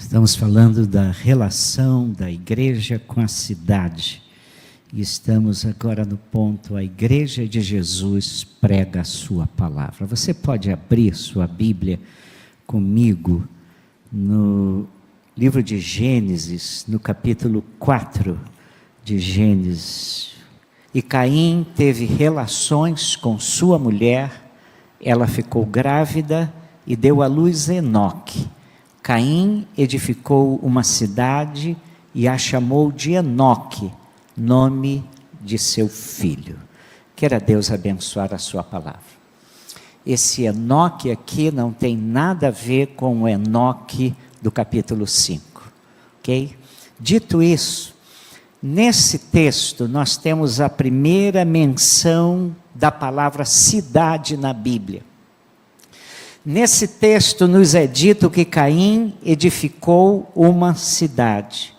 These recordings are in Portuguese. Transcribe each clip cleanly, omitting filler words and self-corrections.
Estamos falando da relação da igreja com a cidade. E estamos agora no ponto, a igreja de Jesus prega a sua palavra. Você pode abrir sua Bíblia comigo no livro de Gênesis, no capítulo 4 de Gênesis. E Caim teve relações com sua mulher, ela ficou grávida e deu à luz Enoque. Caim edificou uma cidade e a chamou de Enoque, nome de seu filho. Queira Deus abençoar a sua palavra. Esse Enoque aqui não tem nada a ver com o Enoque do capítulo 5, ok? Dito isso, nesse texto nós temos a primeira menção da palavra cidade na Bíblia. Nesse texto nos é dito que Caim edificou uma cidade.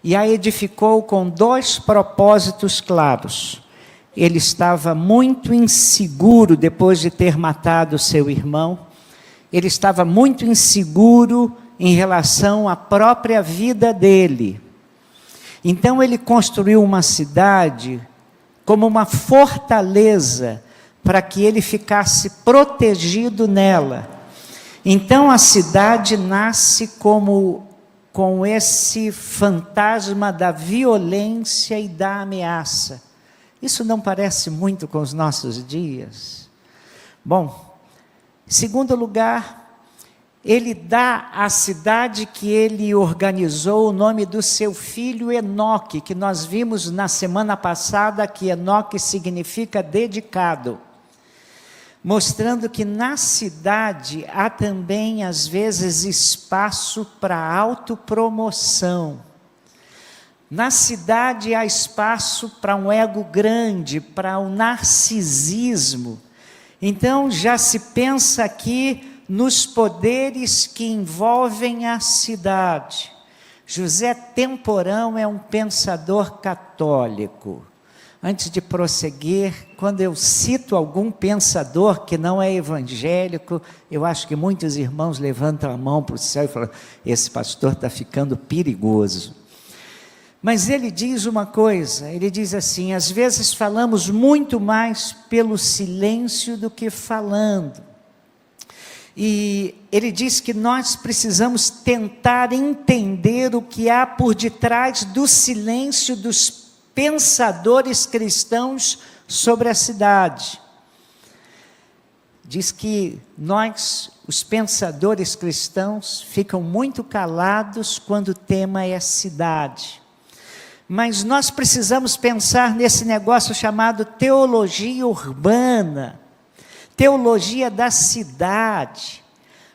E a edificou com dois propósitos claros. Ele estava muito inseguro depois de ter matado seu irmão. Ele estava muito inseguro em relação à própria vida dele. Então ele construiu uma cidade como uma fortaleza para que ele ficasse protegido nela. Então a cidade nasce com esse fantasma da violência e da ameaça. Isso não parece muito com os nossos dias? Bom, em segundo lugar, ele dá à cidade que ele organizou o nome do seu filho Enoque, que nós vimos na semana passada que Enoque significa dedicado. Mostrando que na cidade há também, às vezes, espaço para autopromoção. Na cidade há espaço para um ego grande, para um narcisismo. Então já se pensa aqui nos poderes que envolvem a cidade. José Temporão é um pensador católico. Antes de prosseguir, quando eu cito algum pensador que não é evangélico, eu acho que muitos irmãos levantam a mão para o céu e falam, esse pastor está ficando perigoso. Mas ele diz uma coisa, ele diz assim, às vezes falamos muito mais pelo silêncio do que falando. E ele diz que nós precisamos tentar entender o que há por detrás do silêncio dos pensadores cristãos sobre a cidade. Diz que nós, os pensadores cristãos, ficam muito calados quando o tema é cidade. Mas nós precisamos pensar nesse negócio chamado teologia urbana, teologia da cidade.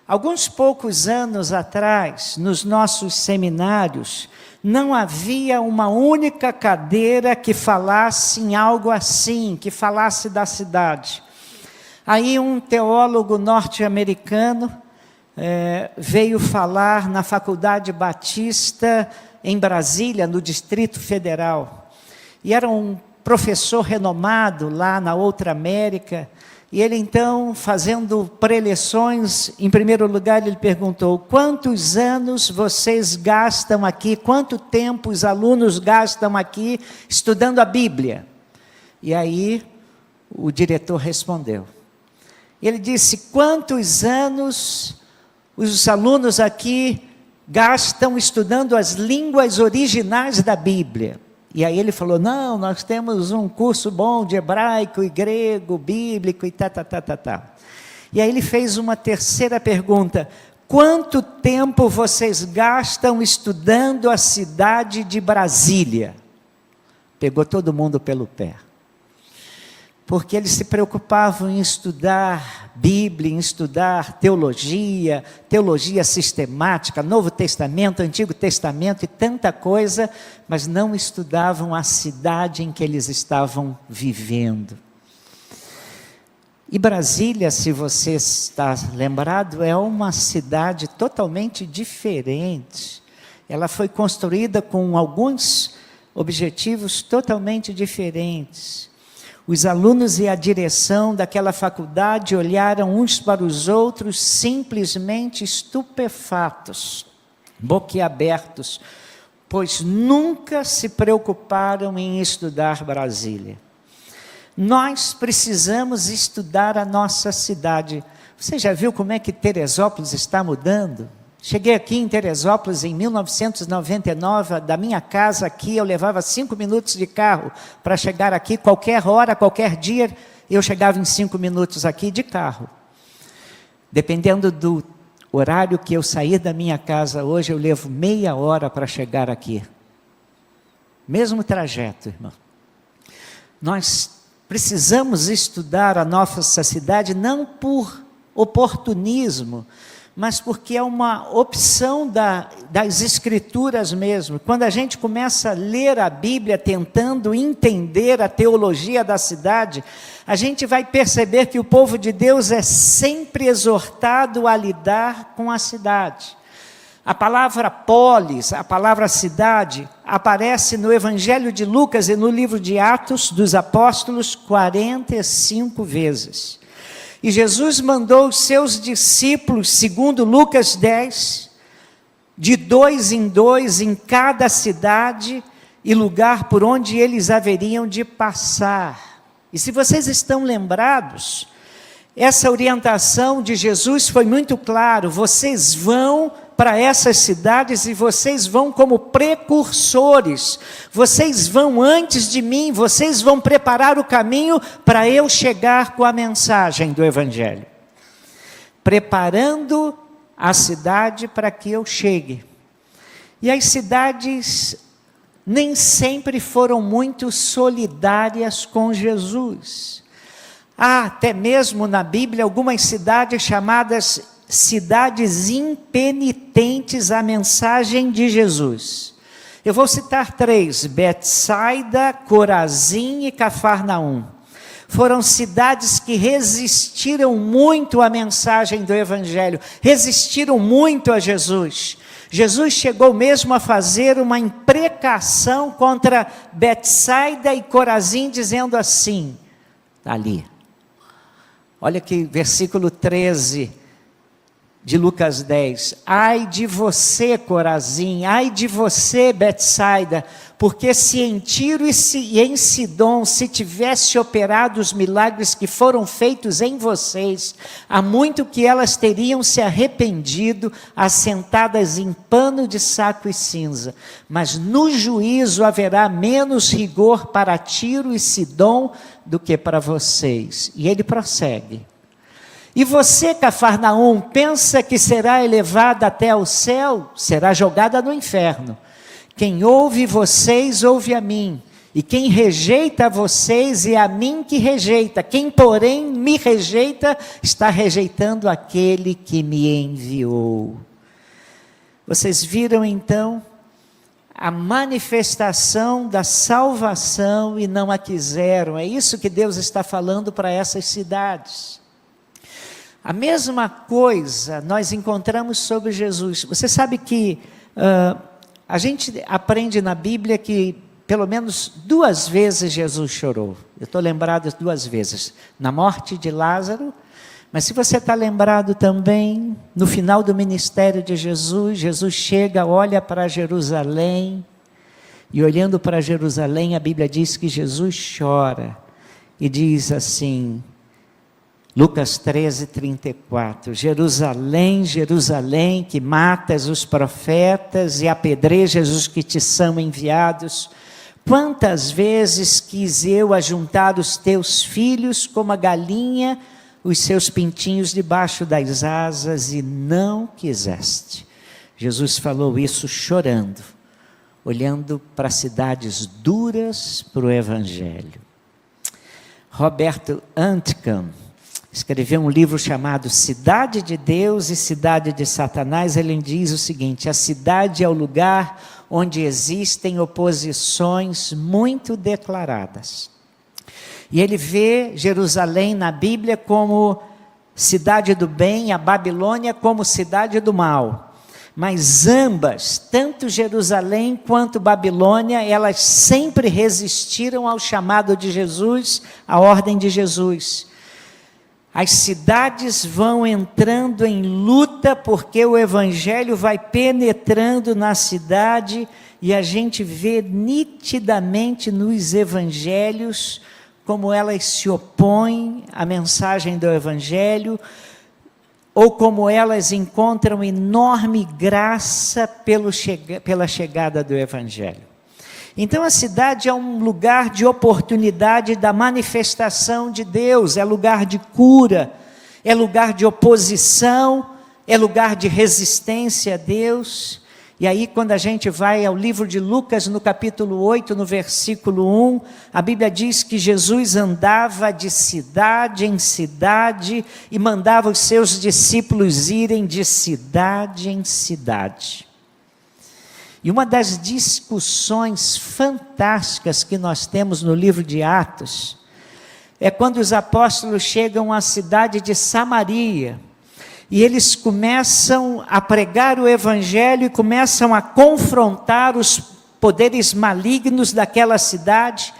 Alguns poucos anos atrás, nos nossos seminários, não havia uma única cadeira que falasse em algo assim, que falasse da cidade. Aí um teólogo norte-americano veio falar na Faculdade Batista, em Brasília, no Distrito Federal. E era um professor renomado lá na Outra América. E ele então, fazendo preleções, em primeiro lugar ele perguntou, quantos anos vocês gastam aqui, quanto tempo os alunos gastam aqui estudando a Bíblia? E aí o diretor respondeu. Ele disse, quantos anos os alunos aqui gastam estudando as línguas originais da Bíblia? E aí ele falou, não, nós temos um curso bom de hebraico e grego, bíblico e tá. E aí ele fez uma terceira pergunta, quanto tempo vocês gastam estudando a cidade de Brasília? Pegou todo mundo pelo pé. Porque eles se preocupavam em estudar Bíblia, em estudar teologia, teologia sistemática, Novo Testamento, Antigo Testamento e tanta coisa, mas não estudavam a cidade em que eles estavam vivendo. E Brasília, se você está lembrado, é uma cidade totalmente diferente. Ela foi construída com alguns objetivos totalmente diferentes. Os alunos e a direção daquela faculdade olharam uns para os outros simplesmente estupefatos. boquiabertos, pois nunca se preocuparam em estudar Brasília. Nós precisamos estudar a nossa cidade. Você já viu como é que Teresópolis está mudando? Cheguei aqui em Teresópolis em 1999, da minha casa aqui, eu levava 5 minutos de carro para chegar aqui, qualquer hora, qualquer dia, eu chegava em 5 minutos aqui de carro. Dependendo do horário que eu sair da minha casa hoje, eu levo meia hora para chegar aqui. Mesmo trajeto, irmão. Nós precisamos estudar a nossa cidade não por oportunismo, mas porque é uma opção das Escrituras mesmo. Quando a gente começa a ler a Bíblia, tentando entender a teologia da cidade, a gente vai perceber que o povo de Deus é sempre exortado a lidar com a cidade. A palavra polis, a palavra cidade, aparece no Evangelho de Lucas e no livro de Atos dos Apóstolos 45 vezes. E Jesus mandou os seus discípulos, segundo Lucas 10, de 2 em 2 em cada cidade e lugar por onde eles haveriam de passar. E se vocês estão lembrados, essa orientação de Jesus foi muito claro: vocês vão para essas cidades e vocês vão como precursores, vocês vão antes de mim, vocês vão preparar o caminho para eu chegar com a mensagem do Evangelho, preparando a cidade para que eu chegue. E as cidades nem sempre foram muito solidárias com Jesus. Há até mesmo na Bíblia algumas cidades chamadas cidades impenitentes à mensagem de Jesus. Eu vou citar 3, Betsaida, Corazim e Cafarnaum. Foram cidades que resistiram muito à mensagem do Evangelho, resistiram muito a Jesus. Jesus chegou mesmo a fazer uma imprecação contra Betsaida e Corazim, dizendo assim, ali, olha que versículo 13, de Lucas 10, ai de você, Corazim, ai de você, Betsaida, porque se em Tiro e em Sidom se tivesse operado os milagres que foram feitos em vocês, há muito que elas teriam se arrependido, assentadas em pano de saco e cinza, mas no juízo haverá menos rigor para Tiro e Sidom do que para vocês. E ele prossegue. E você, Cafarnaum, pensa que será elevada até o céu? Será jogada no inferno. Quem ouve vocês, ouve a mim. E quem rejeita vocês, é a mim que rejeita. Quem, porém, me rejeita, está rejeitando aquele que me enviou. Vocês viram, então, a manifestação da salvação e não a quiseram. É isso que Deus está falando para essas cidades. A mesma coisa nós encontramos sobre Jesus. Você sabe que a gente aprende na Bíblia que pelo menos 2 vezes Jesus chorou. Eu estou lembrado 2 vezes. Na morte de Lázaro, mas se você está lembrado também, no final do ministério de Jesus, Jesus chega, olha para Jerusalém, e olhando para Jerusalém, a Bíblia diz que Jesus chora, e diz assim, Lucas 13, 34, Jerusalém, Jerusalém, que matas os profetas e apedrejas os que te são enviados, quantas vezes quis eu ajuntar os teus filhos como a galinha, os seus pintinhos debaixo das asas, e não quiseste. Jesus falou isso chorando, olhando para cidades duras para o Evangelho. Roberto Anticam escreveu um livro chamado Cidade de Deus e Cidade de Satanás. Ele diz o seguinte: a cidade é o lugar onde existem oposições muito declaradas. E ele vê Jerusalém na Bíblia como cidade do bem, a Babilônia como cidade do mal. Mas ambas, tanto Jerusalém quanto Babilônia, elas sempre resistiram ao chamado de Jesus, à ordem de Jesus. As cidades vão entrando em luta porque o evangelho vai penetrando na cidade e a gente vê nitidamente nos evangelhos como elas se opõem à mensagem do evangelho ou como elas encontram enorme graça pela chegada do evangelho. Então a cidade é um lugar de oportunidade da manifestação de Deus, é lugar de cura, é lugar de oposição, é lugar de resistência a Deus. E aí quando a gente vai ao livro de Lucas, no capítulo 8, no versículo 1, a Bíblia diz que Jesus andava de cidade em cidade e mandava os seus discípulos irem de cidade em cidade. E uma das discussões fantásticas que nós temos no livro de Atos é quando os apóstolos chegam à cidade de Samaria e eles começam a pregar o evangelho e começam a confrontar os poderes malignos daquela cidade.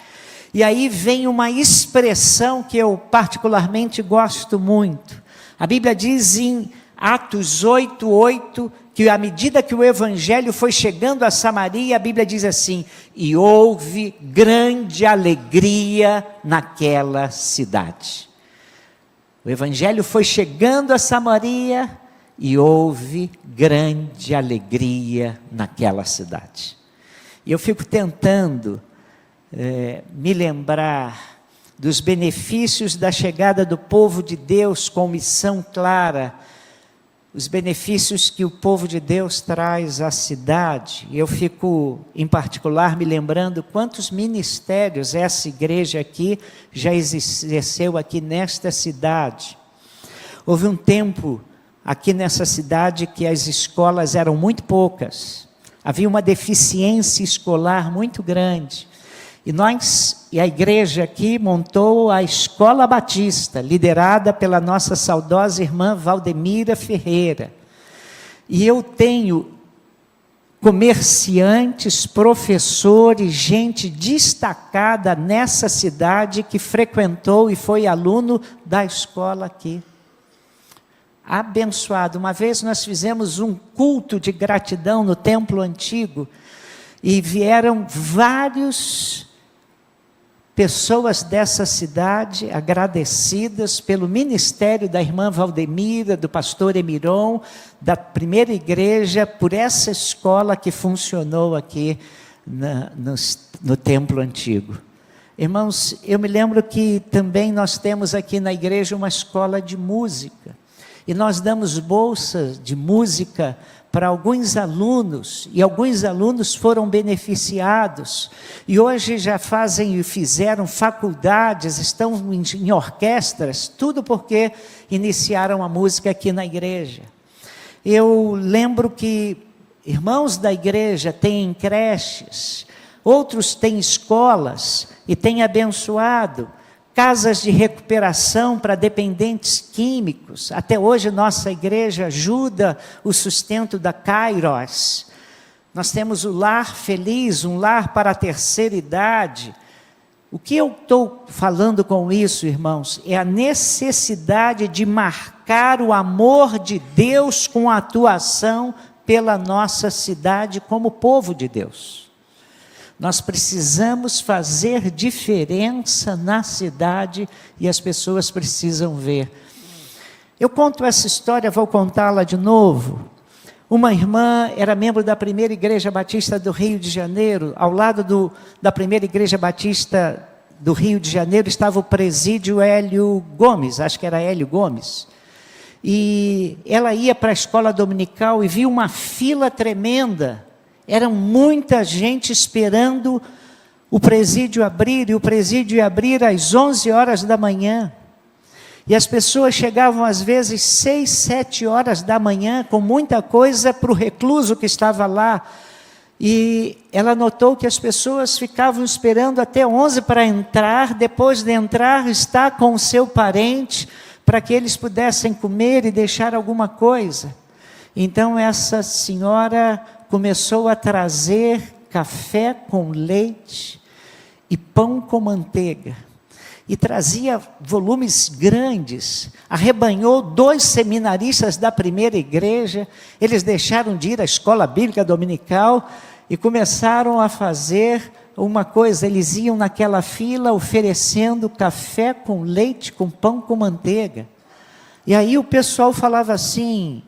E aí vem uma expressão que eu particularmente gosto muito. A Bíblia diz em Atos 8:8, que à medida que o evangelho foi chegando a Samaria, a Bíblia diz assim: e houve grande alegria naquela cidade. O evangelho foi chegando a Samaria e houve grande alegria naquela cidade. E eu fico tentando me lembrar dos benefícios da chegada do povo de Deus com missão clara, os benefícios que o povo de Deus traz à cidade. E eu fico, em particular, me lembrando quantos ministérios essa igreja aqui já exerceu aqui nesta cidade. Houve um tempo aqui nessa cidade que as escolas eram muito poucas. Havia uma deficiência escolar muito grande. E a igreja aqui montou a Escola Batista, liderada pela nossa saudosa irmã Valdemira Ferreira. E eu tenho comerciantes, professores, gente destacada nessa cidade que frequentou e foi aluno da escola aqui. Abençoado. Uma vez nós fizemos um culto de gratidão no templo antigo e vieram várias pessoas dessa cidade agradecidas pelo ministério da irmã Valdemira, do pastor Emiron, da primeira igreja, por essa escola que funcionou aqui no templo antigo. Irmãos, eu me lembro que também nós temos aqui na igreja uma escola de música, e nós damos bolsas de música para alguns alunos, e alguns alunos foram beneficiados, e hoje já fizeram faculdades, estão em orquestras, tudo porque iniciaram a música aqui na igreja. Eu lembro que irmãos da igreja têm creches, outros têm escolas, e têm abençoado casas de recuperação para dependentes químicos. Até hoje nossa igreja ajuda o sustento da Kairos. Nós temos o Lar Feliz, um lar para a terceira idade. O que eu estou falando com isso, irmãos, é a necessidade de marcar o amor de Deus com a atuação pela nossa cidade como povo de Deus. Nós precisamos fazer diferença na cidade e as pessoas precisam ver. Eu conto essa história, vou contá-la de novo. Uma irmã era membro da primeira igreja batista do Rio de Janeiro. Ao lado da primeira igreja batista do Rio de Janeiro estava o presídio Hélio Gomes, acho que era Hélio Gomes. E ela ia para a escola dominical e viu uma fila tremenda. Era muita gente esperando o presídio abrir, e o presídio ia abrir às 11 horas da manhã. E as pessoas chegavam às vezes 6, 7 horas da manhã, com muita coisa para o recluso que estava lá. E ela notou que as pessoas ficavam esperando até 11 para entrar, depois de entrar, estar com o seu parente, para que eles pudessem comer e deixar alguma coisa. Então essa senhora começou a trazer café com leite e pão com manteiga. e trazia volumes grandes, arrebanhou 2 seminaristas da primeira igreja, eles deixaram de ir à escola bíblica dominical e começaram a fazer uma coisa, eles iam naquela fila oferecendo café com leite, com pão com manteiga, e aí o pessoal falava assim: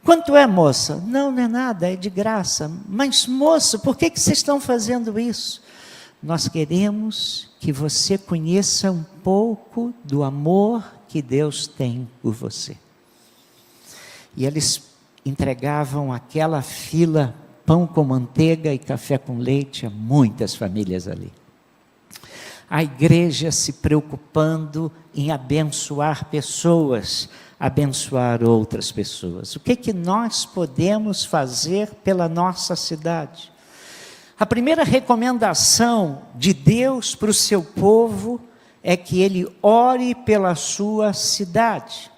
quanto é, moça? Não, não é nada, é de graça. Mas, moço, por que vocês estão fazendo isso? Nós queremos que você conheça um pouco do amor que Deus tem por você. E eles entregavam aquela fila, pão com manteiga e café com leite, a muitas famílias ali. A igreja se preocupando em abençoar pessoas, abençoar outras pessoas. O que nós podemos fazer pela nossa cidade? A primeira recomendação de Deus para o seu povo é que ele ore pela sua cidade.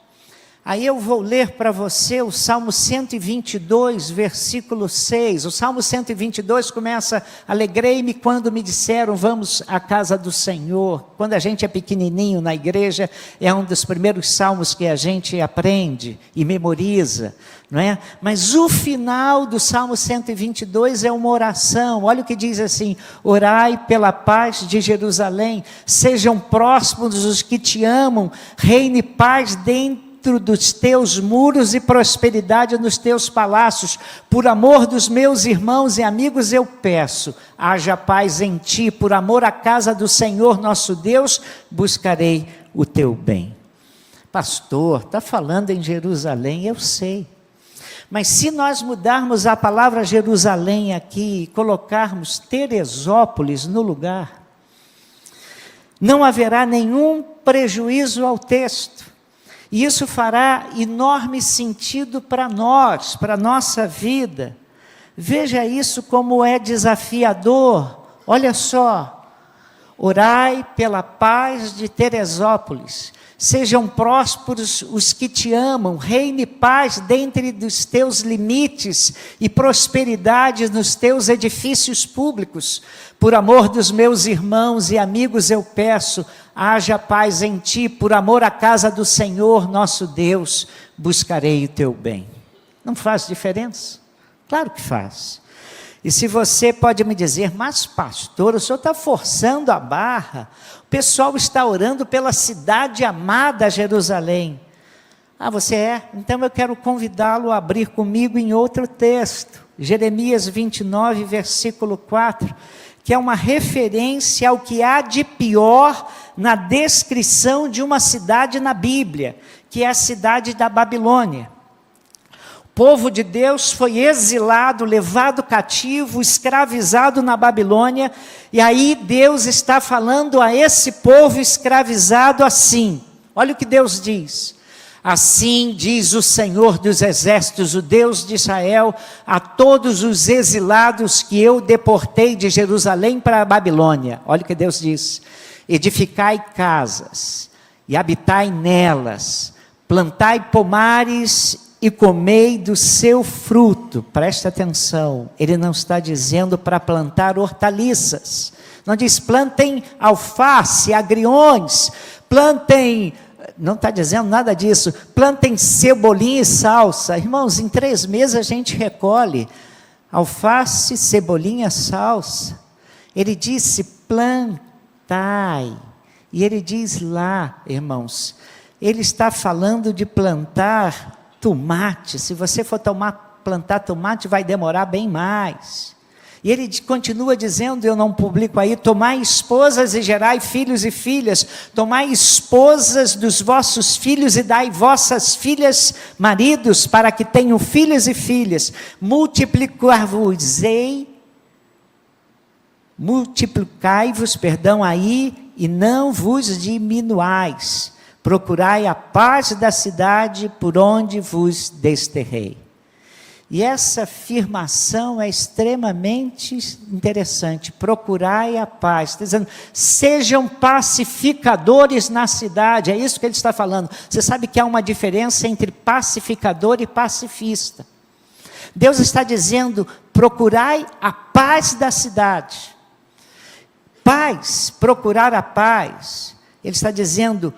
Aí eu vou ler para você o Salmo 122, versículo 6. O Salmo 122 começa: alegrei-me quando me disseram, vamos à casa do Senhor. Quando a gente é pequenininho na igreja, é um dos primeiros salmos que a gente aprende e memoriza, não é? Mas o final do Salmo 122 é uma oração. Olha o que diz assim: orai pela paz de Jerusalém, sejam prósperos os que te amam, reine paz dentro dos teus muros e prosperidade nos teus palácios. Por amor dos meus irmãos e amigos eu peço, haja paz em ti. Por amor à casa do Senhor nosso Deus, buscarei o teu bem. Pastor, está falando em Jerusalém, eu sei. Mas se nós mudarmos a palavra Jerusalém aqui e colocarmos Teresópolis no lugar, não haverá nenhum prejuízo ao texto. E isso fará enorme sentido para nós, para a nossa vida. Veja isso como é desafiador. Olha só: orai pela paz de Teresópolis, sejam prósperos os que te amam, reine paz dentre dos teus limites e prosperidade nos teus edifícios públicos. Por amor dos meus irmãos e amigos eu peço, haja paz em ti. Por amor à casa do Senhor nosso Deus, buscarei o teu bem. Não faz diferença? Claro que faz. E se você pode me dizer, mas pastor, o senhor está forçando a barra, o pessoal está orando pela cidade amada Jerusalém. Ah, você é? Então eu quero convidá-lo a abrir comigo em outro texto, Jeremias 29, versículo 4, que é uma referência ao que há de pior na descrição de uma cidade na Bíblia, que é a cidade da Babilônia. O povo de Deus foi exilado, levado cativo, escravizado na Babilônia, e aí Deus está falando a esse povo escravizado assim. Olha o que Deus diz: assim diz o Senhor dos exércitos, o Deus de Israel, a todos os exilados que eu deportei de Jerusalém para a Babilônia. Olha o que Deus diz: edificai casas e habitai nelas, plantai pomares e comei do seu fruto. Presta atenção, ele não está dizendo para plantar hortaliças, não diz plantem alface, agriões, plantem, não está dizendo nada disso, plantem cebolinha e salsa. Irmãos, em 3 meses a gente recolhe alface, cebolinha, salsa. Ele disse plantai, e ele diz lá, irmãos, ele está falando de plantar tomate. Se você for plantar tomate, vai demorar bem mais. E ele continua dizendo, eu não publico aí: tomai esposas e gerai filhos e filhas, tomai esposas dos vossos filhos e dai vossas filhas maridos, para que tenham filhos e filhas. Multiplicai-vos aí, e não vos diminuais. Procurai a paz da cidade por onde vos desterrei. E essa afirmação é extremamente interessante. Procurai a paz. Está dizendo, sejam pacificadores na cidade. É isso que ele está falando. Você sabe que há uma diferença entre pacificador e pacifista. Deus está dizendo, procurai a paz da cidade. Paz, procurar a paz, Ele está dizendo,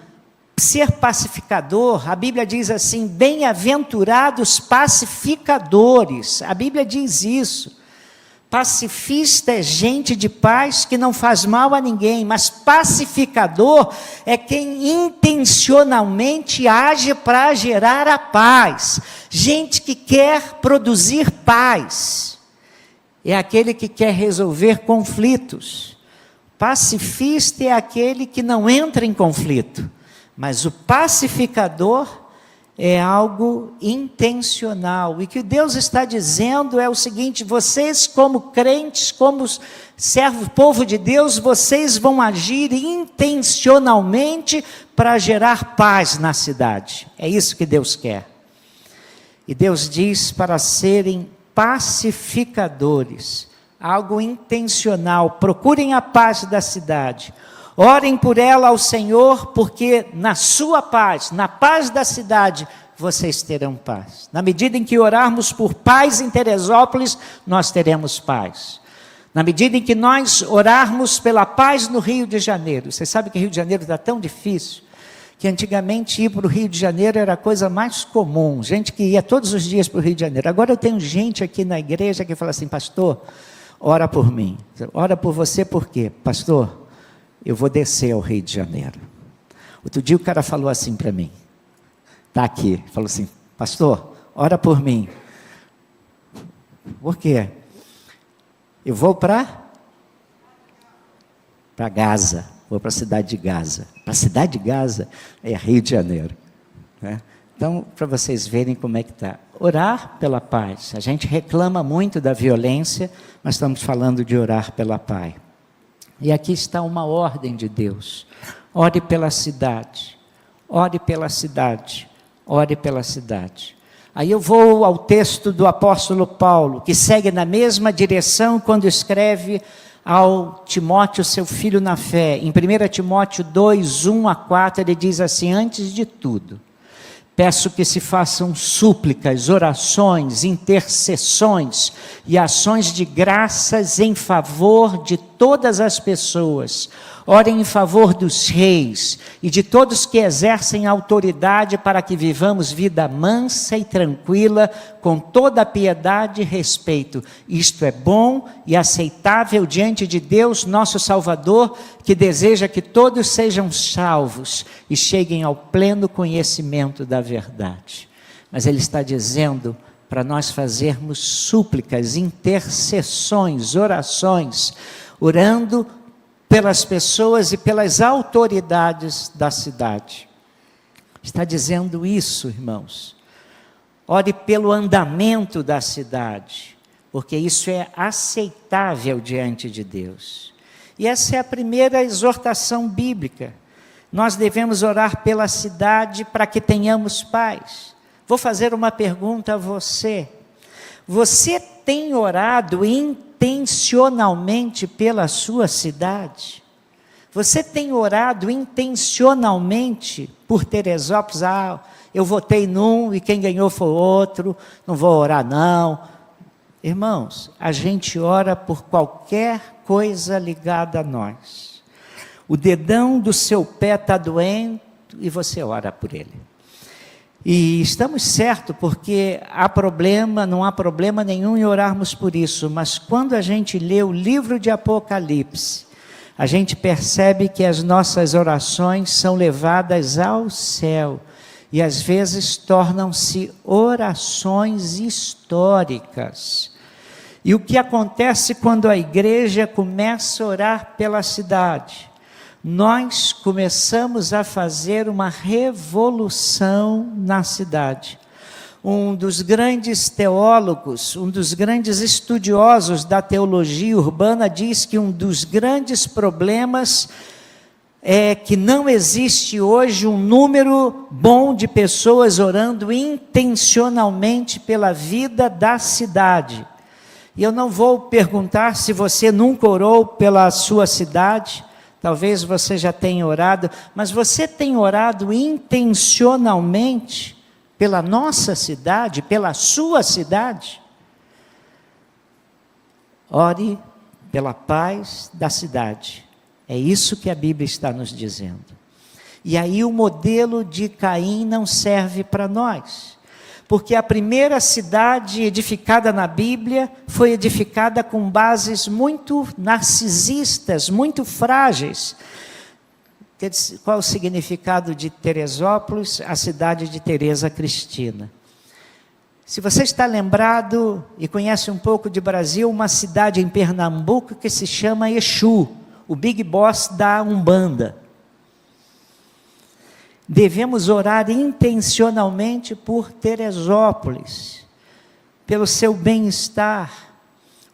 ser pacificador, a Bíblia diz assim, bem-aventurados pacificadores. A Bíblia diz isso. Pacifista é gente de paz que não faz mal a ninguém, mas pacificador é quem intencionalmente age para gerar a paz. Gente que quer produzir paz. É aquele que quer resolver conflitos. Pacifista é aquele que não entra em conflito, mas o pacificador é algo intencional. E o que Deus está dizendo é o seguinte: vocês, como crentes, como servos, povo de Deus, vocês vão agir intencionalmente para gerar paz na cidade. É isso que Deus quer. E Deus diz para serem pacificadores, algo intencional. Procurem a paz da cidade. Orem por ela ao Senhor, porque na sua paz, na paz da cidade, vocês terão paz. Na medida em que orarmos por paz em Teresópolis, nós teremos paz. Na medida em que nós orarmos pela paz no Rio de Janeiro, você sabe que Rio de Janeiro está tão difícil, que antigamente ir para o Rio de Janeiro era a coisa mais comum, gente que ia todos os dias para o Rio de Janeiro. Agora eu tenho gente aqui na igreja que fala assim: pastor, ora por mim. Ora por você por quê? Pastor, eu vou descer ao Rio de Janeiro. Outro dia o cara falou assim para mim, está aqui, falou assim: pastor, ora por mim. Por quê? Eu vou para Gaza, vou para a cidade de Gaza. Para a cidade de Gaza é Rio de Janeiro, né? Então, para vocês verem como é que está. Orar pela paz. A gente reclama muito da violência, mas estamos falando de orar pela paz. E aqui está uma ordem de Deus: ore pela cidade, ore pela cidade, ore pela cidade. Aí eu vou ao texto do apóstolo Paulo, que segue na mesma direção quando escreve ao Timóteo, seu filho na fé. Em 1 Timóteo 2, 1 a 4, ele diz assim: antes de tudo, peço que se façam súplicas, orações, intercessões e ações de graças em favor de todas as pessoas. Orem em favor dos reis e de todos que exercem autoridade, para que vivamos vida mansa e tranquila, com toda a piedade e respeito. Isto é bom e aceitável diante de Deus, nosso Salvador, que deseja que todos sejam salvos e cheguem ao pleno conhecimento da verdade. Mas ele está dizendo para nós fazermos súplicas, intercessões, orações, orando pelas pessoas e pelas autoridades da cidade. Está dizendo isso, irmãos. Ore pelo andamento da cidade, porque isso é aceitável diante de Deus. E essa é a primeira exortação bíblica. Nós devemos orar pela cidade para que tenhamos paz. Vou fazer uma pergunta a você. Você tem orado intencionalmente pela sua cidade? Você tem orado intencionalmente por Teresópolis? Ah, eu votei num e quem ganhou foi outro, não vou orar não. Irmãos, a gente ora por qualquer coisa ligada a nós. O dedão do seu pé está doendo e você ora por ele. E estamos certos, porque não há problema nenhum em orarmos por isso, mas quando a gente lê o livro de Apocalipse, a gente percebe que as nossas orações são levadas ao céu, e às vezes tornam-se orações históricas. E o que acontece quando a igreja começa a orar pela cidade? Nós começamos a fazer uma revolução na cidade. Um dos grandes teólogos, um dos grandes estudiosos da teologia urbana diz que um dos grandes problemas é que não existe hoje um número bom de pessoas orando intencionalmente pela vida da cidade. E eu não vou perguntar se você nunca orou pela sua cidade. Talvez você já tenha orado, mas você tem orado intencionalmente pela nossa cidade, pela sua cidade? Ore pela paz da cidade. É isso que a Bíblia está nos dizendo. E aí o modelo de Caim não serve para nós. Porque a primeira cidade edificada na Bíblia foi edificada com bases muito narcisistas, muito frágeis. Qual o significado de Teresópolis? A cidade de Teresa Cristina. Se você está lembrado e conhece um pouco de Brasil, uma cidade em Pernambuco que se chama Exu, o Big Boss da Umbanda. Devemos orar intencionalmente por Teresópolis, pelo seu bem-estar,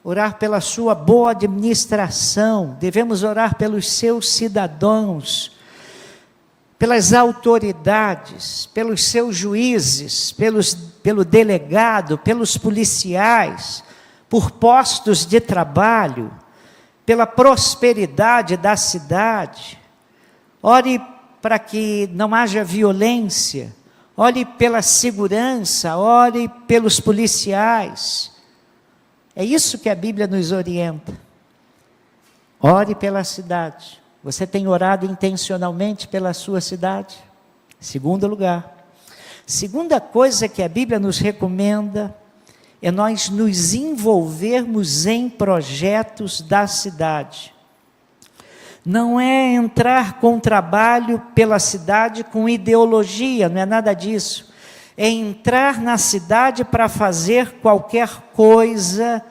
orar pela sua boa administração, devemos orar pelos seus cidadãos, pelas autoridades, pelos seus juízes, pelo delegado, pelos policiais, por postos de trabalho, pela prosperidade da cidade. Ore para que não haja violência, ore pela segurança, ore pelos policiais. É isso que a Bíblia nos orienta. Ore pela cidade. Você tem orado intencionalmente pela sua cidade? Segundo lugar. Segunda coisa que a Bíblia nos recomenda é nós nos envolvermos em projetos da cidade. Não é entrar com trabalho pela cidade com ideologia, não é nada disso. É entrar na cidade para fazer qualquer coisa,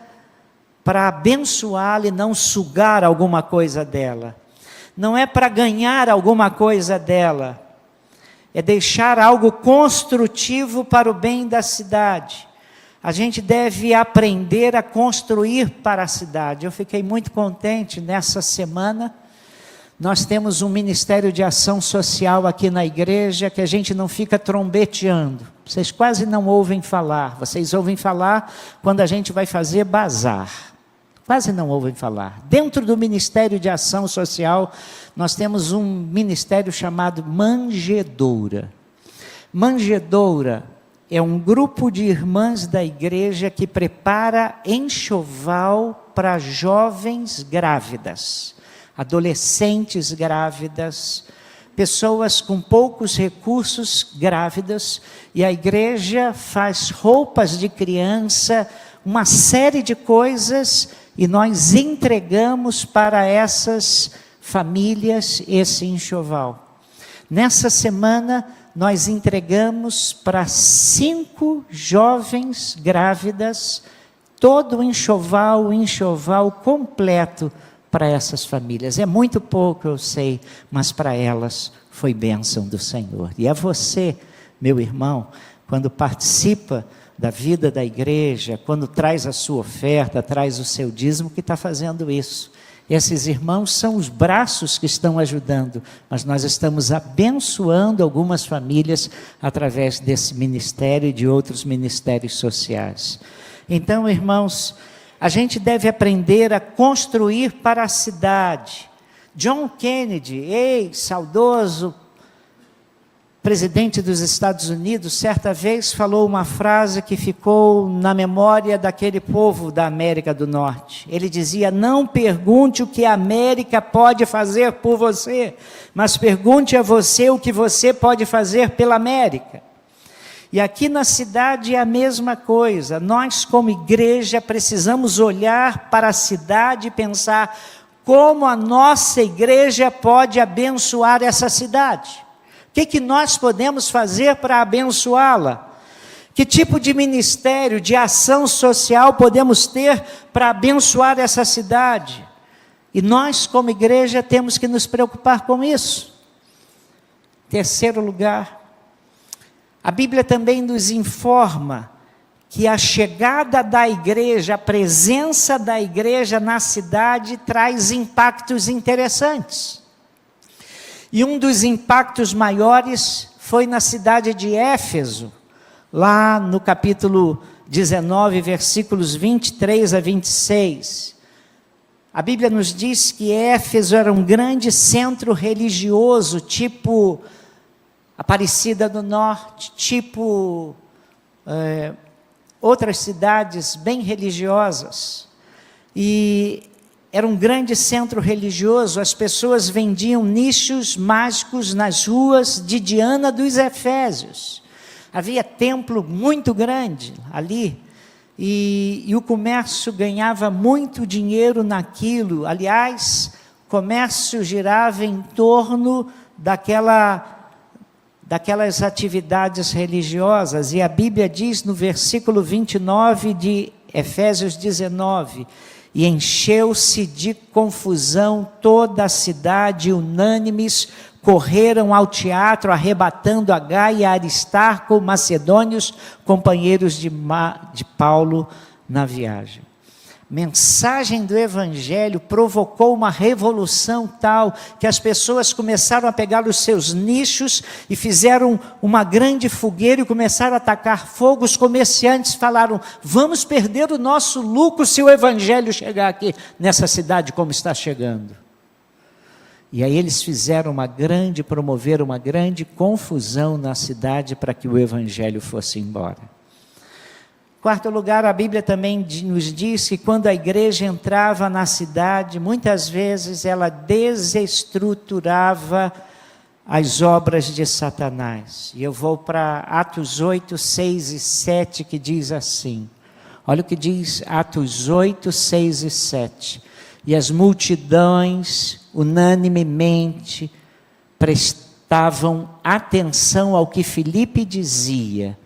para abençoá-la e não sugar alguma coisa dela. Não é para ganhar alguma coisa dela, é deixar algo construtivo para o bem da cidade. A gente deve aprender a construir para a cidade. Eu fiquei muito contente nessa semana. Nós temos um ministério de ação social aqui na igreja que a gente não fica trombeteando. Vocês quase não ouvem falar. Vocês ouvem falar quando a gente vai fazer bazar. Quase não ouvem falar. Dentro do Ministério de Ação Social, nós temos um ministério chamado Manjedoura. Manjedoura é um grupo de irmãs da igreja que prepara enxoval para jovens grávidas, adolescentes grávidas, pessoas com poucos recursos grávidas, e a igreja faz roupas de criança, uma série de coisas, e nós entregamos para essas famílias esse enxoval. Nessa semana, nós entregamos para 5 jovens grávidas, todo o enxoval completo para essas famílias. É muito pouco, eu sei, mas para elas foi bênção do Senhor. E é você, meu irmão, quando participa da vida da igreja, quando traz a sua oferta, traz o seu dízimo, que está fazendo isso. Esses irmãos são os braços que estão ajudando, mas nós estamos abençoando algumas famílias através desse ministério e de outros ministérios sociais. Então, irmãos, a gente deve aprender a construir para a cidade. John Kennedy, saudoso presidente dos Estados Unidos, certa vez falou uma frase que ficou na memória daquele povo da América do Norte. Ele dizia: não pergunte o que a América pode fazer por você, mas pergunte a você o que você pode fazer pela América. E aqui na cidade é a mesma coisa. Nós, como igreja, precisamos olhar para a cidade e pensar como a nossa igreja pode abençoar essa cidade. O que nós podemos fazer para abençoá-la? Que tipo de ministério, de ação social podemos ter para abençoar essa cidade? E nós, como igreja, temos que nos preocupar com isso. Terceiro lugar, a Bíblia também nos informa que a chegada da igreja, a presença da igreja na cidade traz impactos interessantes. E um dos impactos maiores foi na cidade de Éfeso, lá no capítulo 19, versículos 23 a 26. A Bíblia nos diz que Éfeso era um grande centro religioso, tipo Aparecida do Norte, tipo outras cidades bem religiosas. E era um grande centro religioso, as pessoas vendiam nichos mágicos nas ruas de Diana dos Efésios. Havia templo muito grande ali, e o comércio ganhava muito dinheiro naquilo. Aliás, o comércio girava em torno daquelas atividades religiosas, e a Bíblia diz no versículo 29 de Efésios 19, e encheu-se de confusão toda a cidade, unânimes correram ao teatro, arrebatando Agai e Aristarco, macedônios, companheiros de Paulo na viagem. Mensagem do Evangelho provocou uma revolução tal, que as pessoas começaram a pegar os seus nichos e fizeram uma grande fogueira e começaram a atacar fogo. Os comerciantes falaram: vamos perder o nosso lucro se o Evangelho chegar aqui nessa cidade como está chegando. E aí eles promoveram uma grande confusão na cidade para que o Evangelho fosse embora. Quarto lugar, a Bíblia também nos diz que quando a igreja entrava na cidade, muitas vezes ela desestruturava as obras de Satanás. E eu vou para Atos 8, 6 e 7, que diz assim. Olha o que diz Atos 8, 6 e 7. E as multidões, unanimemente, prestavam atenção ao que Filipe dizia,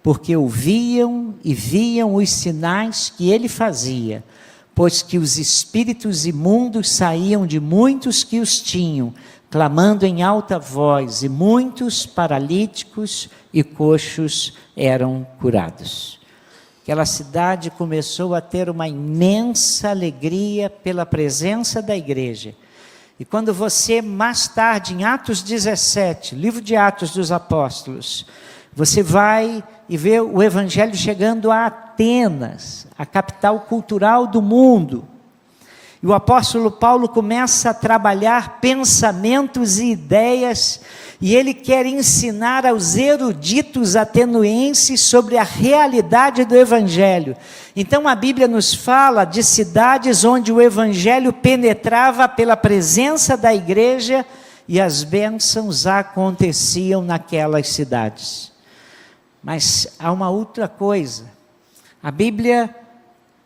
porque ouviam e viam os sinais que ele fazia, pois que os espíritos imundos saíam de muitos que os tinham, clamando em alta voz, e muitos paralíticos e coxos eram curados. Aquela cidade começou a ter uma imensa alegria pela presença da igreja. E quando você, mais tarde, em Atos 17, livro de Atos dos Apóstolos, você vai e vê o Evangelho chegando a Atenas, a capital cultural do mundo. E o apóstolo Paulo começa a trabalhar pensamentos e ideias, e ele quer ensinar aos eruditos atenienses sobre a realidade do Evangelho. Então a Bíblia nos fala de cidades onde o Evangelho penetrava pela presença da igreja, e as bênçãos aconteciam naquelas cidades. Mas há uma outra coisa, a Bíblia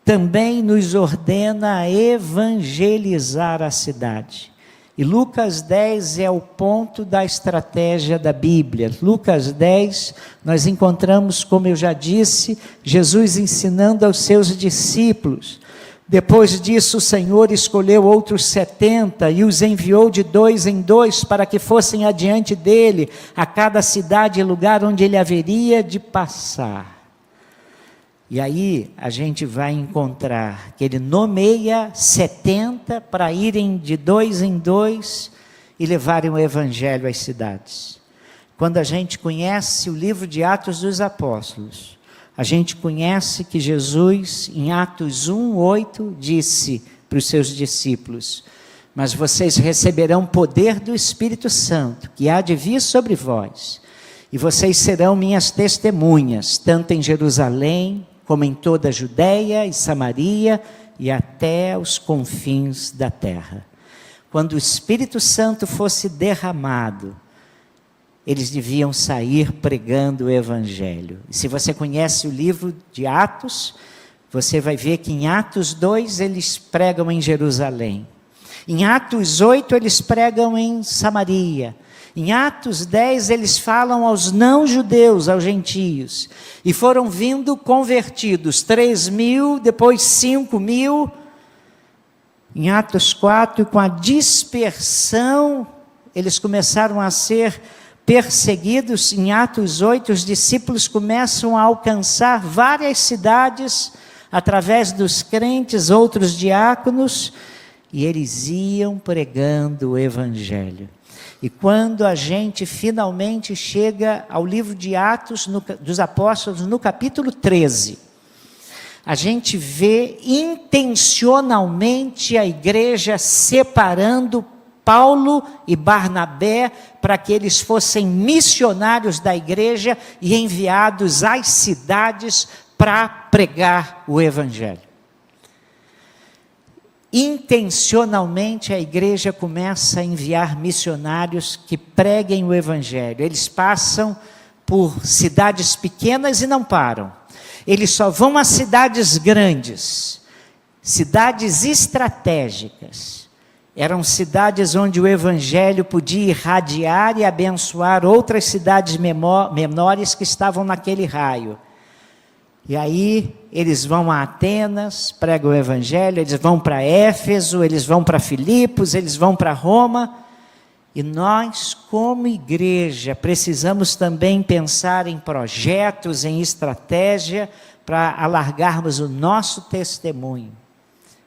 também nos ordena a evangelizar a cidade. E Lucas 10 é o ponto da estratégia da Bíblia. Lucas 10, nós encontramos, como eu já disse, Jesus ensinando aos seus discípulos. Depois disso, o Senhor escolheu outros 70 e os enviou de 2 em 2 para que fossem adiante dele a cada cidade e lugar onde ele haveria de passar. E aí a gente vai encontrar que ele nomeia 70 para irem de 2 em 2 e levarem o Evangelho às cidades. Quando a gente conhece o livro de Atos dos Apóstolos, a gente conhece que Jesus, em Atos 1:8, disse para os seus discípulos: mas vocês receberão poder do Espírito Santo, que há de vir sobre vós, e vocês serão minhas testemunhas, tanto em Jerusalém, como em toda a Judeia e Samaria, e até os confins da terra. Quando o Espírito Santo fosse derramado, eles deviam sair pregando o Evangelho. E se você conhece o livro de Atos, você vai ver que em Atos 2 eles pregam em Jerusalém. Em Atos 8 eles pregam em Samaria. Em Atos 10 eles falam aos não-judeus, aos gentios. E foram vindo convertidos, 3.000, depois 5.000. Em Atos 4, com a dispersão, eles começaram a ser perseguidos. Em Atos 8, os discípulos começam a alcançar várias cidades, através dos crentes, outros diáconos, e eles iam pregando o Evangelho. E quando a gente finalmente chega ao livro de Atos dos Apóstolos, no capítulo 13, a gente vê intencionalmente a igreja separando Paulo e Barnabé para que eles fossem missionários da igreja e enviados às cidades para pregar o Evangelho. intencionalmente a igreja começa a enviar missionários que preguem o evangelho. Eles passam por cidades pequenas e não param. Eles só vão a cidades grandes, cidades estratégicas. Eram cidades onde o evangelho podia irradiar e abençoar outras cidades menores que estavam naquele raio. E aí eles vão a Atenas, pregam o evangelho, eles vão para Éfeso, eles vão para Filipos, eles vão para Roma. E nós, como igreja, precisamos também pensar em projetos, em estratégia, para alargarmos o nosso testemunho.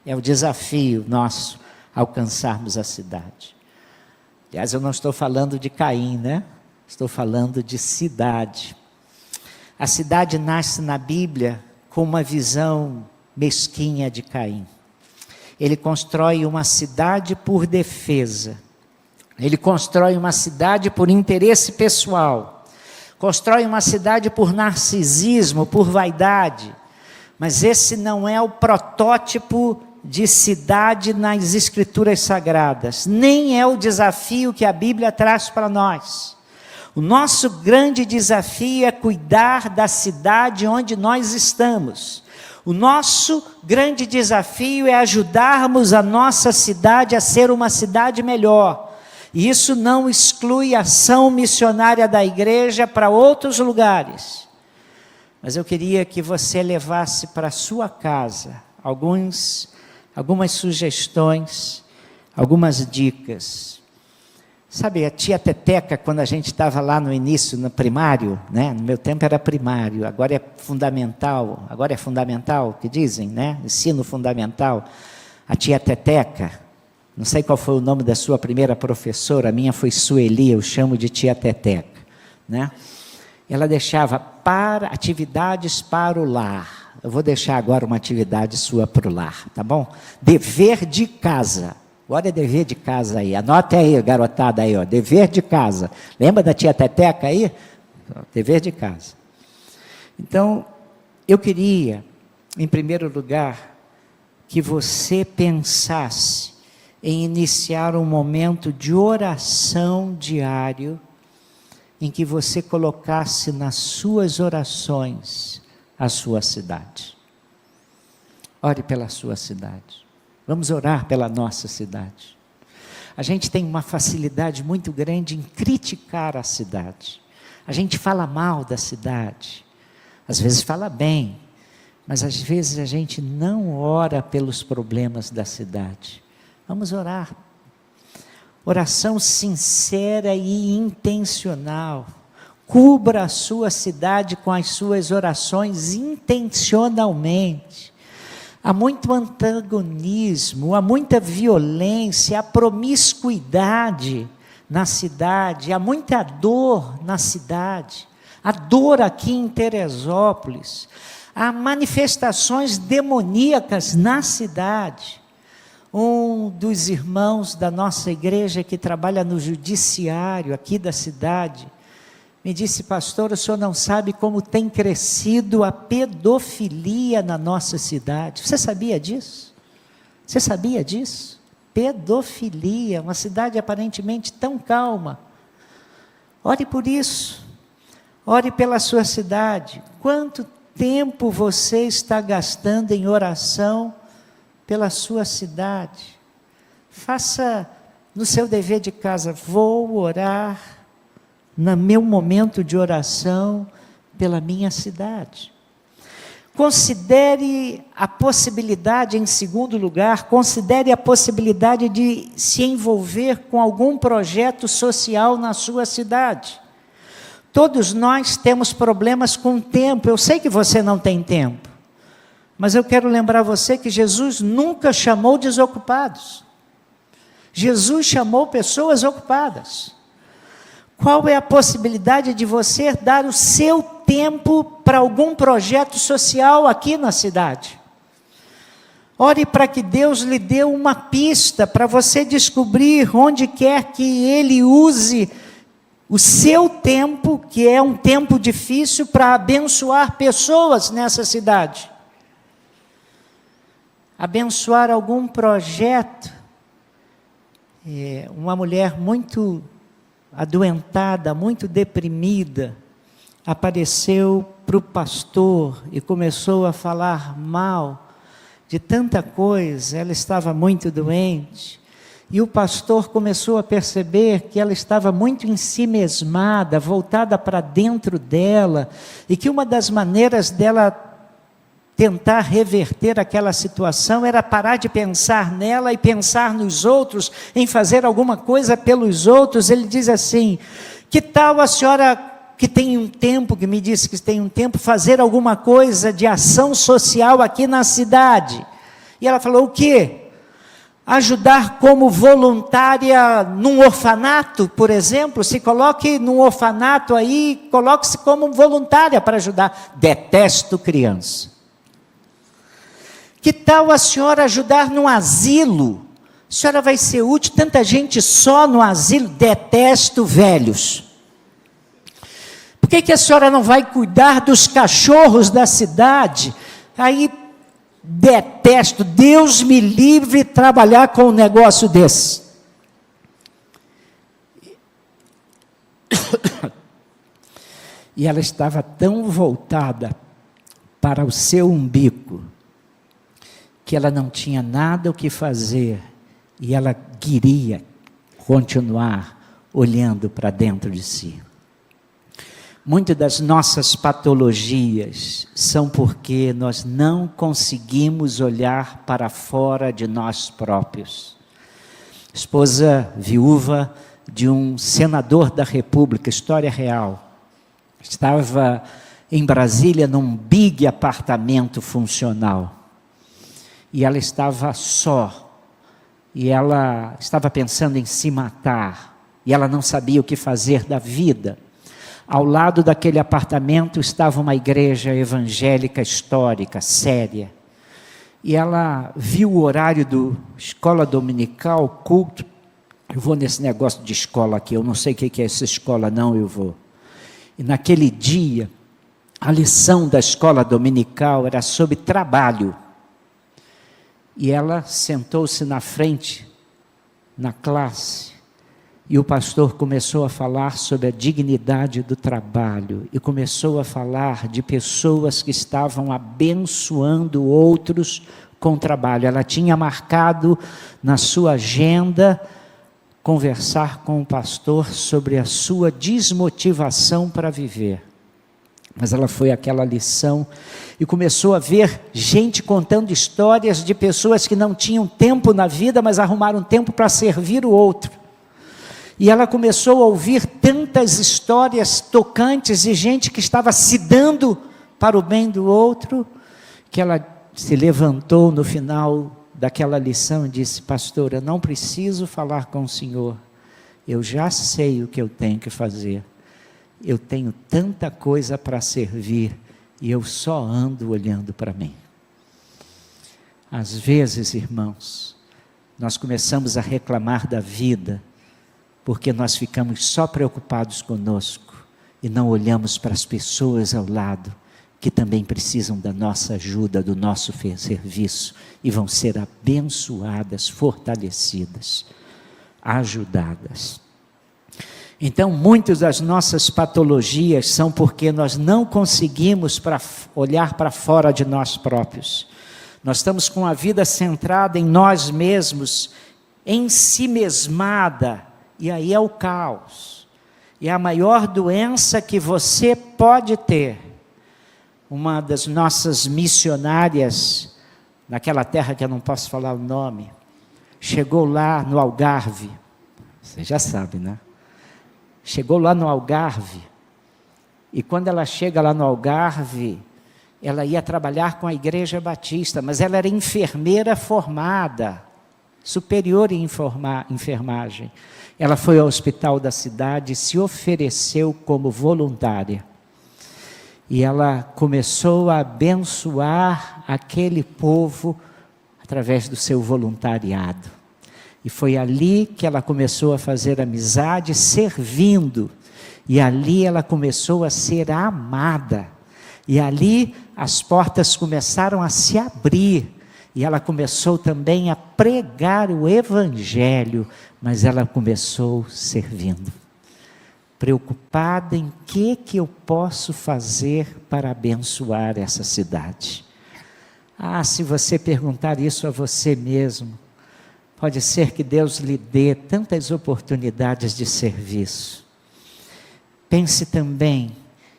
É o desafio nosso, alcançarmos a cidade. Aliás, eu não estou falando de Caim, né? Estou falando de cidade. A cidade nasce na Bíblia com uma visão mesquinha de Caim. Ele constrói uma cidade por defesa. Ele constrói uma cidade por interesse pessoal. Constrói uma cidade por narcisismo, por vaidade. Mas esse não é o protótipo de cidade nas Escrituras Sagradas. Nem é o desafio que a Bíblia traz para nós. O nosso grande desafio é cuidar da cidade onde nós estamos. O nosso grande desafio é ajudarmos a nossa cidade a ser uma cidade melhor. E isso não exclui a ação missionária da igreja para outros lugares. Mas eu queria que você levasse para a sua casa algumas sugestões, algumas dicas. Sabe, a tia Teteca, quando a gente estava lá no início, no primário, né? No meu tempo era primário, agora é fundamental, que dizem, né? Ensino fundamental. A tia Teteca, não sei qual foi o nome da sua primeira professora, a minha foi Sueli, eu chamo de tia Teteca, né? Ela deixava atividades para o lar. Eu vou deixar agora uma atividade sua para o lar, tá bom? Dever de casa. Agora é dever de casa aí. Anota aí, garotada aí, ó. Dever de casa. Lembra da tia Teteca aí? Dever de casa. Então, eu queria, em primeiro lugar, que você pensasse em iniciar um momento de oração diário, em que você colocasse nas suas orações a sua cidade. Ore pela sua cidade. Vamos orar pela nossa cidade. A gente tem uma facilidade muito grande em criticar a cidade. A gente fala mal da cidade. Às vezes fala bem, mas às vezes a gente não ora pelos problemas da cidade. Vamos orar. Oração sincera e intencional. Cubra a sua cidade com as suas orações intencionalmente. Há muito antagonismo, há muita violência, há promiscuidade na cidade, há muita dor na cidade. Há dor aqui em Teresópolis. Há manifestações demoníacas na cidade. Um dos irmãos da nossa igreja que trabalha no judiciário aqui da cidade, me disse: pastor, o senhor não sabe como tem crescido a pedofilia na nossa cidade. Você sabia disso? Você sabia disso? Pedofilia, uma cidade aparentemente tão calma. Ore por isso. Ore pela sua cidade. Quanto tempo você está gastando em oração pela sua cidade? Faça no seu dever de casa: vou orar no meu momento de oração pela minha cidade. Considere a possibilidade, em segundo lugar, considere a possibilidade de se envolver com algum projeto social na sua cidade. Todos nós temos problemas com tempo. Eu sei que você não tem tempo, mas eu quero lembrar você que Jesus nunca chamou desocupados. Jesus chamou pessoas ocupadas. Qual é a possibilidade de você dar o seu tempo para algum projeto social aqui na cidade? Ore para que Deus lhe dê uma pista para você descobrir onde quer que Ele use o seu tempo, que é um tempo difícil, para abençoar pessoas nessa cidade. abençoar algum projeto. Uma mulher muito adoentada, muito deprimida, apareceu para o pastor e começou a falar mal de tanta coisa. Ela estava muito doente. E o pastor começou a perceber que ela estava muito ensimesmada, voltada para dentro dela, e que uma das maneiras dela tentar reverter aquela situação era parar de pensar nela e pensar nos outros, em fazer alguma coisa pelos outros. Ele diz assim: que tal a senhora, que tem um tempo, que me disse que tem um tempo, fazer alguma coisa de ação social aqui na cidade? E ela falou: o quê? Ajudar como voluntária num orfanato, por exemplo. Se coloque num orfanato aí, coloque-se como voluntária para ajudar. Detesto criança. Que tal a senhora ajudar num asilo? A senhora vai ser útil, tanta gente só no asilo. Detesto velhos. Por que a senhora não vai cuidar dos cachorros da cidade? Aí, detesto, Deus me livre de trabalhar com um negócio desse. E ela estava tão voltada para o seu umbigo, que ela não tinha nada o que fazer, e ela queria continuar olhando para dentro de si. Muitas das nossas patologias são porque nós não conseguimos olhar para fora de nós próprios. Esposa viúva de um senador da República, história real, estava em Brasília num big apartamento funcional. E ela estava só, e ela estava pensando em se matar, e ela não sabia o que fazer da vida. Ao lado daquele apartamento estava uma igreja evangélica histórica, séria. E ela viu o horário do escola dominical, culto. Eu vou nesse negócio de escola aqui, eu não sei o que é essa escola não, eu vou. E naquele dia, a lição da escola dominical era sobre trabalho. E ela sentou-se na frente, na classe, e o pastor começou a falar sobre a dignidade do trabalho, e começou a falar de pessoas que estavam abençoando outros com o trabalho. Ela tinha marcado na sua agenda conversar com o pastor sobre a sua desmotivação para viver. Mas ela foi àquela lição e começou a ver gente contando histórias de pessoas que não tinham tempo na vida, mas arrumaram tempo para servir o outro. E ela começou a ouvir tantas histórias tocantes de gente que estava se dando para o bem do outro, que ela se levantou no final daquela lição e disse: pastor, eu não preciso falar com o senhor, eu já sei o que eu tenho que fazer. Eu tenho tanta coisa para servir e eu só ando olhando para mim. Às vezes, irmãos, nós começamos a reclamar da vida porque nós ficamos só preocupados conosco e não olhamos para as pessoas ao lado que também precisam da nossa ajuda, do nosso serviço, e vão ser abençoadas, fortalecidas, ajudadas. Então, muitas das nossas patologias são porque nós não conseguimos olhar para fora de nós próprios. Nós estamos com a vida centrada em nós mesmos, ensimesmada, e aí é o caos. E a maior doença que você pode ter. Uma das nossas missionárias, naquela terra que eu não posso falar o nome, chegou lá no Algarve, você já sabe, né? Chegou lá no Algarve, e quando ela chega lá no Algarve, ela ia trabalhar com a Igreja Batista, mas ela era enfermeira formada, superior em enfermagem. Ela foi ao hospital da cidade e se ofereceu como voluntária. E ela começou a abençoar aquele povo através do seu voluntariado. E foi ali que ela começou a fazer amizade, servindo. E ali ela começou a ser amada. E ali as portas começaram a se abrir. E ela começou também a pregar o evangelho, mas ela começou servindo. Preocupada em que eu posso fazer para abençoar essa cidade. Se você perguntar isso a você mesmo, pode ser que Deus lhe dê tantas oportunidades de serviço. Pense também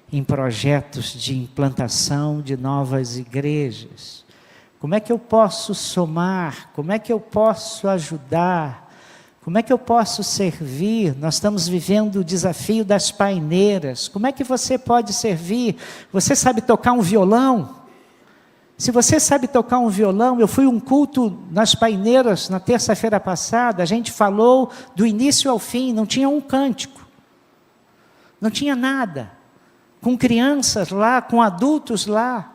em projetos de implantação de novas igrejas. Como é que eu posso somar? Como é que eu posso ajudar? Como é que eu posso servir? Nós estamos vivendo o desafio das paineiras. Como é que você pode servir? Você sabe tocar um violão? Se você sabe tocar um violão, eu fui a um culto nas paineiras na terça-feira passada, a gente falou do início ao fim, não tinha um cântico, não tinha nada, com crianças lá, com adultos lá.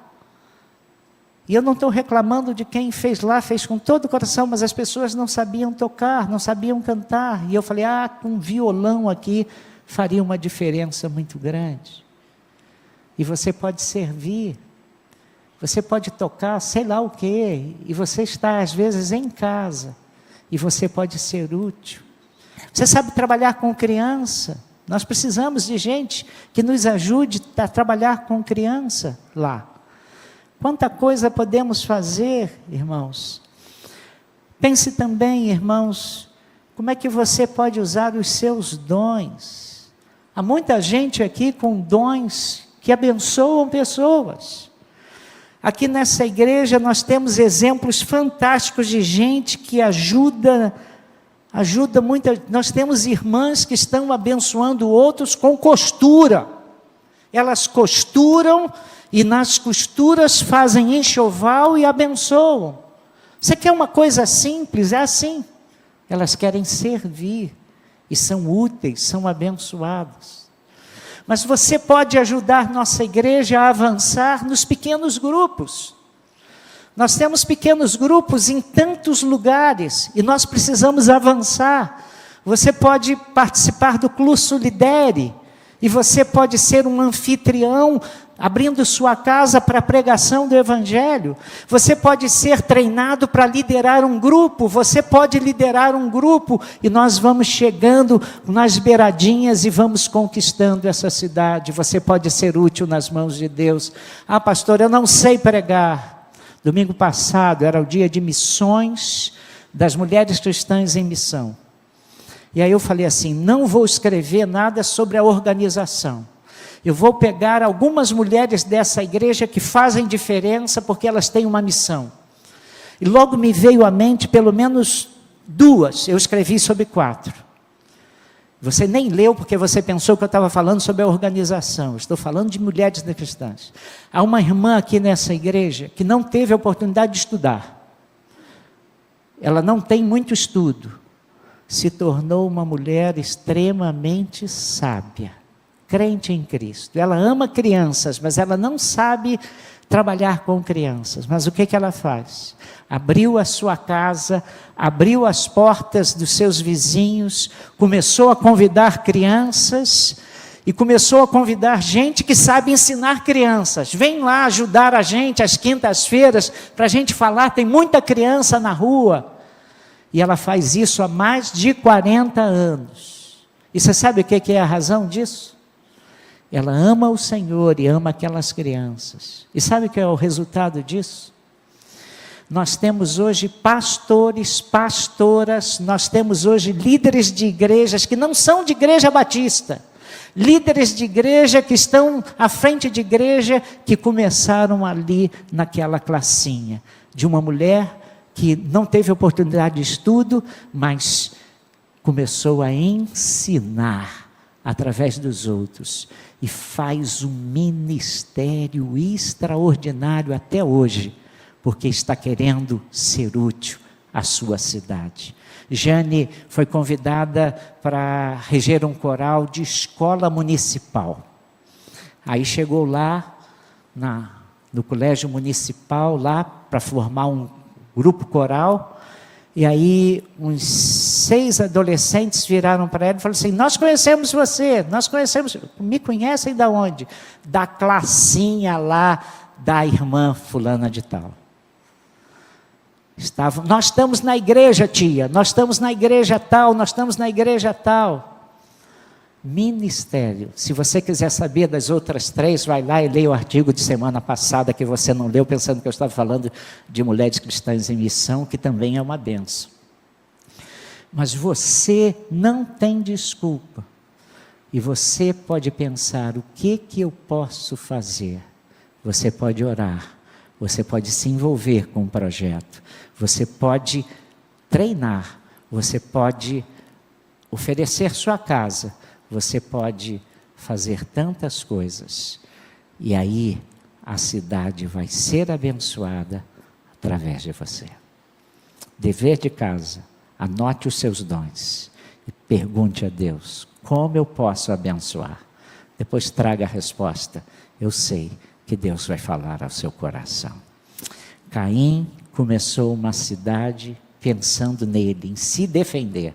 E eu não estou reclamando de quem fez lá, fez com todo o coração, mas as pessoas não sabiam tocar, não sabiam cantar. E eu falei, com um violão aqui faria uma diferença muito grande. E você pode servir. Você pode tocar sei lá o quê, e você está às vezes em casa, e você pode ser útil. Você sabe trabalhar com criança? Nós precisamos de gente que nos ajude a trabalhar com criança lá. Quanta coisa podemos fazer, irmãos. Pense também, irmãos, como é que você pode usar os seus dons. Há muita gente aqui com dons que abençoam pessoas. Aqui nessa igreja nós temos exemplos fantásticos de gente que ajuda muito. Nós temos irmãs que estão abençoando outros com costura. Elas costuram e nas costuras fazem enxoval e abençoam. Você quer uma coisa simples? É assim. Elas querem servir e são úteis, são abençoadas. Mas você pode ajudar nossa igreja a avançar nos pequenos grupos. Nós temos pequenos grupos em tantos lugares e nós precisamos avançar. Você pode participar do curso Lidere e você pode ser um anfitrião abrindo sua casa para a pregação do Evangelho. Você pode ser treinado para liderar um grupo, você pode liderar um grupo, e nós vamos chegando nas beiradinhas e vamos conquistando essa cidade. Você pode ser útil nas mãos de Deus. Pastor, eu não sei pregar. Domingo passado era o dia de missões das mulheres cristãs em missão. E aí eu falei assim, não vou escrever nada sobre a organização. Eu vou pegar algumas mulheres dessa igreja que fazem diferença porque elas têm uma missão. E logo me veio à mente pelo menos 2, eu escrevi sobre 4. Você nem leu porque você pensou que eu estava falando sobre a organização. Estou falando de mulheres cristãs. Há uma irmã aqui nessa igreja que não teve a oportunidade de estudar. Ela não tem muito estudo. Se tornou uma mulher extremamente sábia. Crente em Cristo. Ela ama crianças, mas ela não sabe trabalhar com crianças. Mas o que ela faz? Abriu a sua casa, abriu as portas dos seus vizinhos, começou a convidar crianças e começou a convidar gente que sabe ensinar crianças. Vem lá ajudar a gente às quintas-feiras para a gente falar, tem muita criança na rua. E ela faz isso há mais de 40 anos. E você sabe o que é a razão disso? Ela ama o Senhor e ama aquelas crianças. E sabe o que é o resultado disso? Nós temos hoje pastores, pastoras, nós temos hoje líderes de igrejas que não são de igreja batista. Líderes de igreja que estão à frente de igreja que começaram ali naquela classinha. De uma mulher que não teve oportunidade de estudo, mas começou a ensinar através dos outros, e faz um ministério extraordinário até hoje, porque está querendo ser útil à sua cidade. Jane foi convidada para reger um coral de escola municipal. Aí chegou lá, no colégio municipal, lá para formar um grupo coral, e aí uns 6 adolescentes viraram para ela e falaram assim, nós conhecemos você, me conhecem da onde? Da classinha lá da irmã fulana de tal. Nós estamos na igreja, tia, nós estamos na igreja tal, nós estamos na igreja tal. Ministério. Se você quiser saber das outras 3, vai lá e leia o artigo de semana passada que você não leu, pensando que eu estava falando de mulheres cristãs em missão, que também é uma bênção. Mas você não tem desculpa. E você pode pensar, o que eu posso fazer? Você pode orar, você pode se envolver com um projeto, você pode treinar, você pode oferecer sua casa, você pode fazer tantas coisas. E aí a cidade vai ser abençoada através de você. Dever de casa, anote os seus dons e pergunte a Deus, como eu posso abençoar? Depois traga a resposta. Eu sei que Deus vai falar ao seu coração. Caim começou uma cidade pensando nele, em se defender.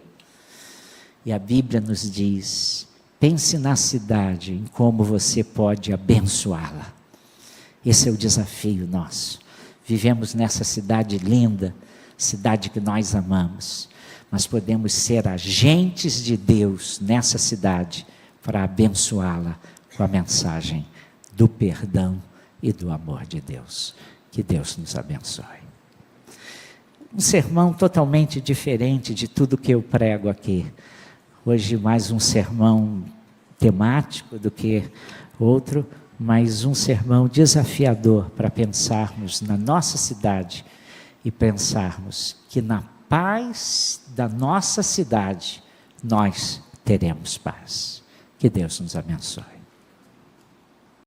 E a Bíblia nos diz, pense na cidade, em como você pode abençoá-la. Esse é o desafio nosso. Vivemos nessa cidade linda, cidade que nós amamos. Mas podemos ser agentes de Deus nessa cidade para abençoá-la com a mensagem do perdão e do amor de Deus. Que Deus nos abençoe. Um sermão totalmente diferente de tudo que eu prego aqui. Hoje mais um sermão temático do que outro, mas um sermão desafiador para pensarmos na nossa cidade e pensarmos que na paz da nossa cidade, nós teremos paz. Que Deus nos abençoe.